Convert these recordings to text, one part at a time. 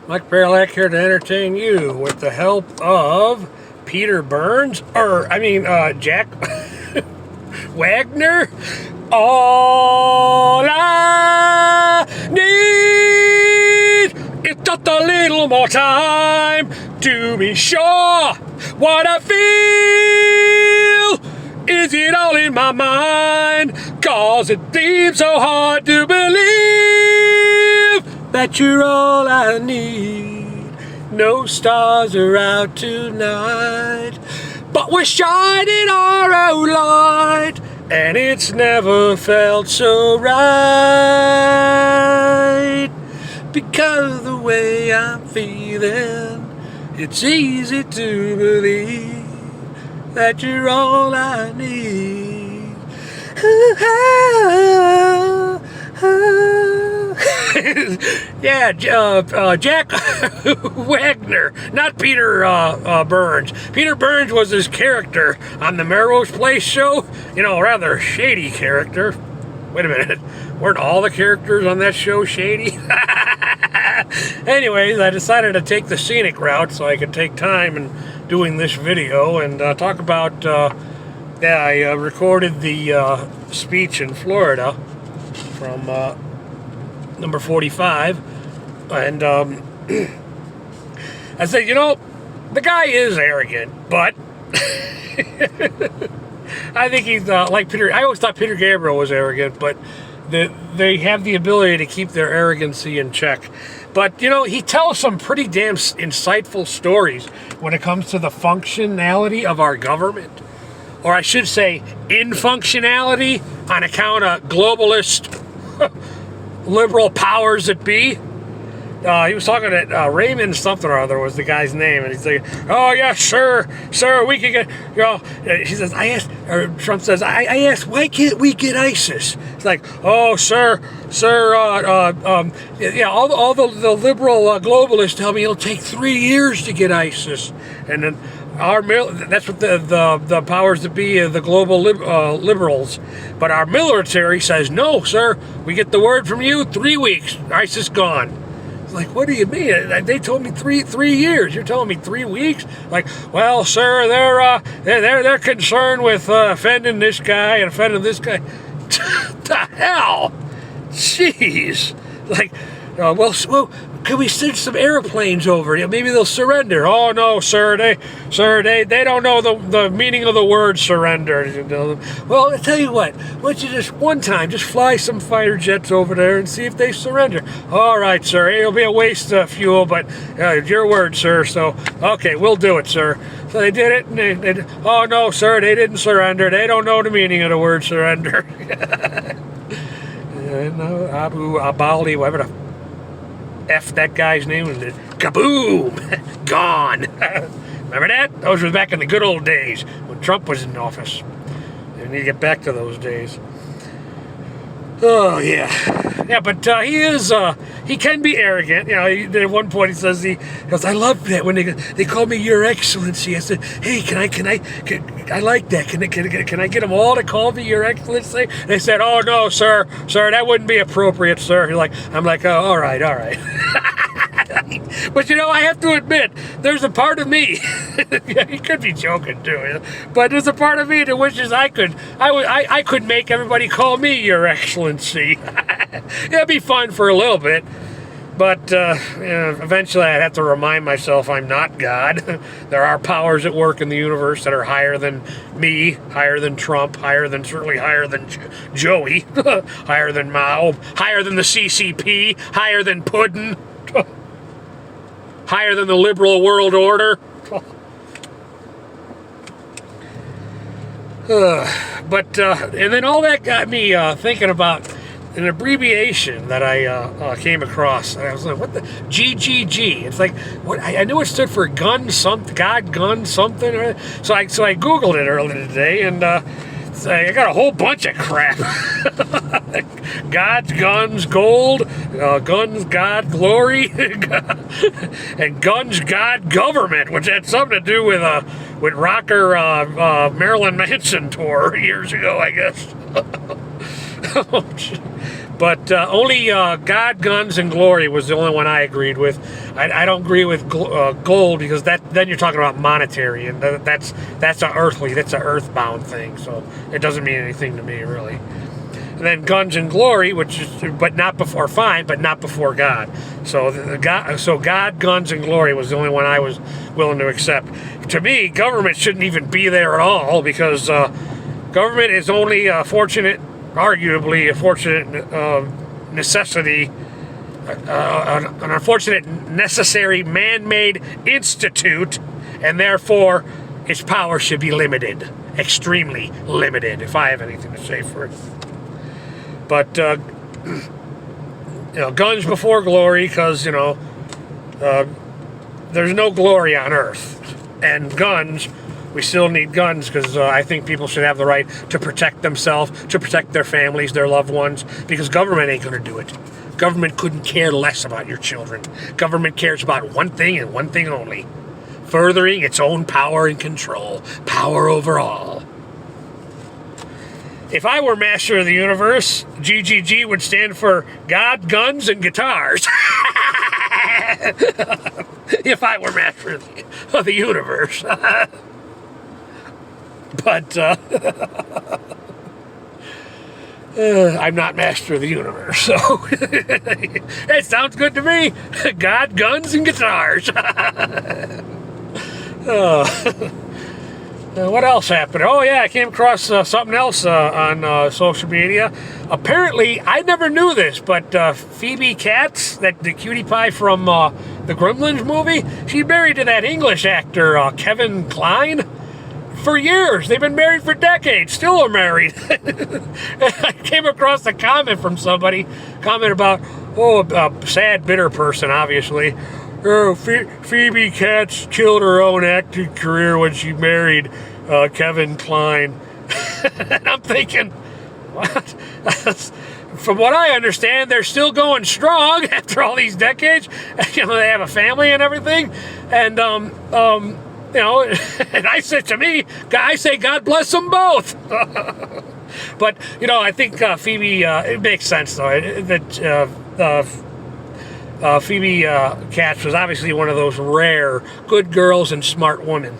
Mike Barelack here to entertain you with the help of Peter Burns, Jack Wagner. All I need is just a little more time to be sure what I feel. Is it all in my mind? 'Cause it seems so hard to believe that you're all I need. No stars are out tonight, but we're shining our own light, and it's never felt so right. Because the way I'm feeling, it's easy to believe that you're all I need. Yeah, Jack Wagner, not Peter Burns. Peter Burns was his character on the Melrose Place show. You know, rather shady character. Wait a minute, weren't all the characters on that show shady? Anyways, I decided to take the scenic route so I could take time in doing this video and talk about, I recorded the speech in Florida from number 45, and I said, you know, the guy is arrogant, but I think he's like Peter. I always thought Peter Gabriel was arrogant, but they have the ability to keep their arrogancy in check. But, you know, he tells some pretty damn insightful stories when it comes to the functionality of our government. Or I should say, infunctionality on account of globalist liberal powers that be. He was talking to Raymond something or other was the guy's name, and he's like, "Oh yes, sir, we can get." You know, he says, Trump says, "I asked, why can't we get ISIS?" It's like, "Oh, sir, yeah, all the liberal globalists tell me it'll take 3 years to get ISIS, and then that's what the powers that be, the global liberals, but our military says, no, sir, we get the word from you, 3 weeks, ISIS gone." It's like, what do you mean? They told me three years. You're telling me 3 weeks? Like, well, sir, they're concerned with offending this guy and offending this guy. The hell? Jeez. Like, well, can we send some airplanes over? Maybe they'll surrender. Oh no, sir, they don't know the meaning of the word surrender. Well, I tell you what, why don't you just one time just fly some fighter jets over there and see if they surrender? All right, sir, it'll be a waste of fuel, but your word, sir. So okay, we'll do it, sir. So they did it, and oh no, sir, they didn't surrender. They don't know the meaning of the word surrender. Abu Abali, whatever the F that guy's name was, kaboom, gone. Remember that? Those were back in the good old days when Trump was in office. We need to get back to those days. Oh yeah, but he can be arrogant. You know, at one point he says, he goes, "I love that when they call me Your Excellency." I said, "Hey, can I like that? Can I get them all to call me Your Excellency?" They said, "Oh no, sir, that wouldn't be appropriate, sir." I'm like, "Oh, all right." But you know, I have to admit, there's a part of me. He could be joking too, but there's a part of me that wishes I could make everybody call me Your Excellency. It'd be fun for a little bit, but eventually I'd have to remind myself I'm not God. There are powers at work in the universe that are higher than me, higher than Trump, certainly higher than Joey, higher than Mao, higher than the CCP, higher than Putin. Higher than the liberal world order. And then all that got me thinking about an abbreviation that I came across. I was like, what the GGG? It's like, what? I knew it stood for God gun something. So I Googled it earlier today, and I got a whole bunch of crap. God's guns, gold, guns, God, glory, and guns, God, government, which had something to do with rocker Marilyn Manson tour years ago, I guess. But only God, Guns, and Glory was the only one I agreed with. I don't agree with gold, because then you're talking about monetary, and that's an earthbound thing. So it doesn't mean anything to me, really. And then Guns and Glory, which is, but not before, fine, but not before God. So God, Guns, and Glory was the only one I was willing to accept. To me, government shouldn't even be there at all, because government is only arguably a fortunate necessity, an unfortunate necessary man-made institute, and therefore its power should be limited, extremely limited, if I have anything to say for it. But guns before glory, because there's no glory on earth, and guns. We still need guns, because I think people should have the right to protect themselves, to protect their families, their loved ones, because government ain't going to do it. Government couldn't care less about your children. Government cares about one thing and one thing only: furthering its own power and control. Power over all. If I were master of the universe, GGG would stand for God, Guns, and Guitars. If I were master of the universe. But I'm not master of the universe, so it sounds good to me. God, Guns, and Guitars. What else happened? Oh yeah, I came across something else on social media. Apparently, I never knew this, but Phoebe Katz, the cutie pie from the Gremlins movie, she's married to that English actor Kevin Kline. For years. They've been married for decades. Still are married. I came across a comment from somebody. Comment about, a sad, bitter person, obviously. Oh, Phoebe Katz killed her own acting career when she married Kevin Kline. And I'm thinking, what? From what I understand, they're still going strong after all these decades. They have a family and everything. And, and I say God bless them both. But, I think Phoebe, it makes sense, though, that Phoebe Katz was obviously one of those rare good girls and smart women.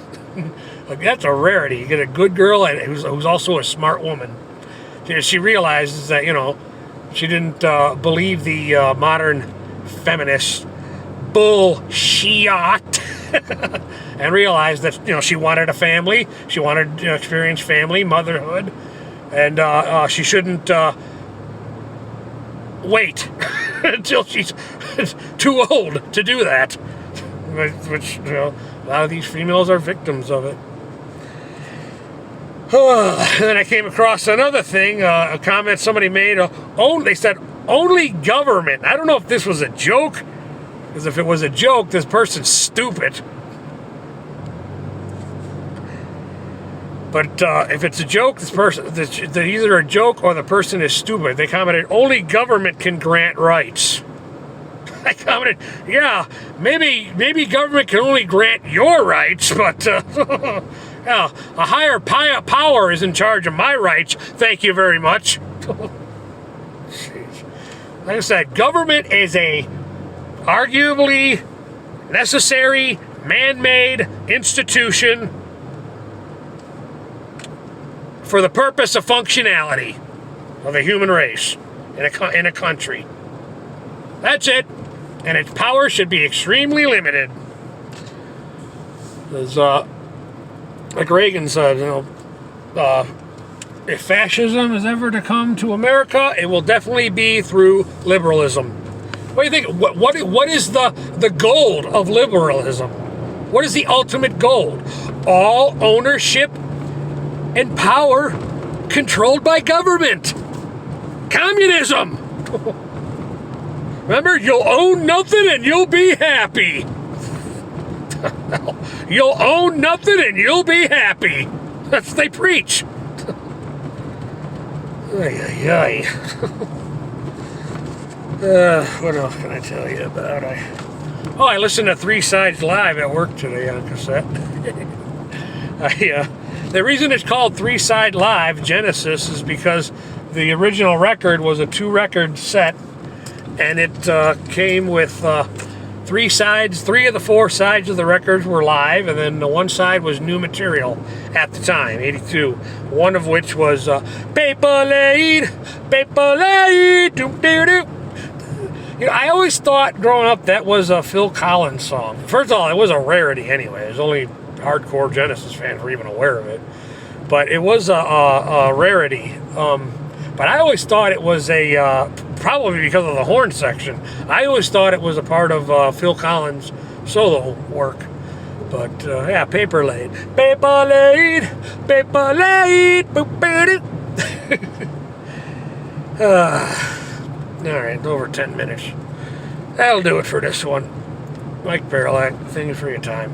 Like, that's a rarity. You get a good girl who's also a smart woman. She realizes that, she didn't believe the modern feminist bullshit. And realized that she wanted a family, she wanted to experience family, motherhood, and she shouldn't wait until she's too old to do that. Which a lot of these females are victims of it. And then I came across another thing, a comment somebody made. They said only government. I don't know if this was a joke. Because if it was a joke, this person's stupid. But if it's a joke, they're either a joke or the person is stupid. They commented, only government can grant rights. I commented, yeah, maybe government can only grant your rights, but yeah, a higher power is in charge of my rights. Thank you very much. Jeez. Like I said, government is a arguably necessary, man-made institution for the purpose of functionality of the human race in a country. That's it. And its power should be extremely limited. As like Reagan said, if fascism is ever to come to America, it will definitely be through liberalism. What do you think? What is the goal of liberalism? What is the ultimate goal? All ownership and power controlled by government. Communism. Remember, you'll own nothing and you'll be happy. You'll own nothing and you'll be happy. That's what they preach. Ay, ay, ay. What else can I tell you about? I listened to 3 Sides Live at work today on cassette. The reason it's called 3 Side Live, Genesis, is because The original record was a 2-record set, and it came with 3 sides. 3 of the 4 sides of the records were live, and then the one side was new material at the time, 82. One of which was Paper Laid, Paper Laid, doo-doo-doo. You know, I always thought growing up that was a Phil Collins song. First of all, it was a rarity anyway. There's only hardcore Genesis fans were even aware of it. But it was a rarity. But I always thought it was probably because of the horn section, I always thought it was a part of Phil Collins' solo work. But yeah, Paper Laid. Paper Laid, Paper Laid, boop-a-doo. Alright, over 10 minutes. That'll do it for this one. Mike Paralack, thank you for your time.